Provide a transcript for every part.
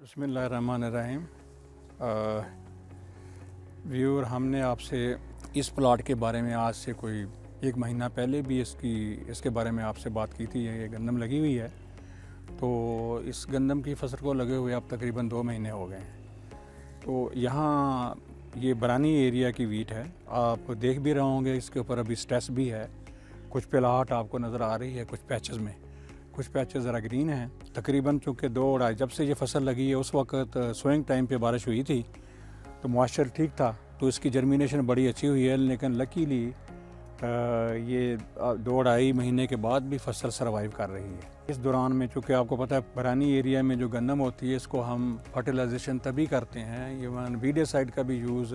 बिस्मिल्लाहिर्रहमानिर्रहीम। व्यूअर, हमने आपसे इस प्लॉट के बारे में आज से कोई 1 महीना पहले भी इसके बारे में आपसे बात की थी। ये गंदम लगी हुई है, तो इस गंदम की फसल को लगे हुए अब तकरीबन 2 महीने हो गए हैं। तो यहाँ ये बरानी एरिया की वीट है, आप देख भी रहे होंगे। इसके ऊपर अभी स्ट्रेस भी है, कुछ पिलाहट आपको नज़र आ रही है, कुछ पैचेस में, कुछ पैचेस ज़रा ग्रीन हैं। तकरीबन चूँकि 2-2.5 जब से ये फसल लगी है उस वक्त सोइंग टाइम पे बारिश हुई थी, तो मॉइस्चर ठीक था, तो इसकी जर्मिनेशन बड़ी अच्छी हुई है। लेकिन लकीली ये 2-2.5 महीने के बाद भी फसल सर्वाइव कर रही है। इस दौरान में चूँकि आपको पता है बरानी एरिया में जो गंदम होती है इसको हम फर्टिलाइजेशन तभी करते हैं, इवन वीडिसाइड का भी यूज़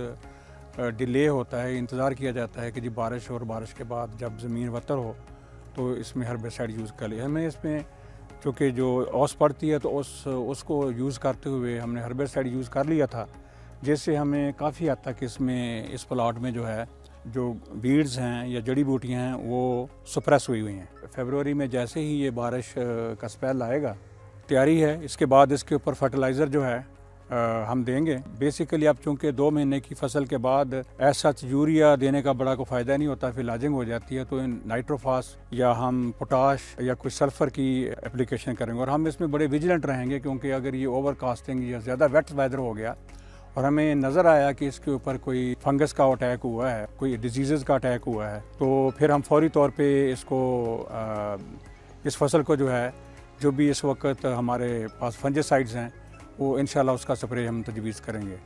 डिले होता है, इंतज़ार किया जाता है कि जी बारिश और बारिश के बाद जब ज़मीन वतर हो तो इसमें हर्बिसाइड यूज़ कर लिया। हमें इसमें चूँकि जो ओस पड़ती है तो उसको यूज़ करते हुए हमने हर्बिसाइड यूज़ कर लिया था, जिससे हमें काफ़ी हद तक इस प्लॉट में जो है जो वीड्स हैं या जड़ी बूटियाँ हैं वो सप्रेस हुई हैं। फरवरी में जैसे ही ये बारिश का स्पेल आएगा, तैयारी है। इसके बाद इसके ऊपर फर्टिलाइज़र जो है हम देंगे। बेसिकली अब चूँकि 2 महीने की फसल के बाद ऐसा यूरिया देने का बड़ा को फ़ायदा नहीं होता, फिर लाजिंग हो जाती है, तो इन नाइट्रोफास या हम पोटाश या कुछ सल्फ़र की एप्लीकेशन करेंगे। और हम इसमें बड़े विजिलेंट रहेंगे, क्योंकि अगर ये ओवरकास्टिंग या ज़्यादा वेट वेदर हो गया और हमें नज़र आया कि इसके ऊपर कोई फंगस का अटैक हुआ है, कोई डिजीज़ का अटैक हुआ है, तो फिर हम फौरी तौर पे इस फसल को जो है, जो भी इस वक्त हमारे पास फंजिसाइड्स हैं, वो इंशाल्लाह उसका स्प्रे हम तजवीज़ करेंगे।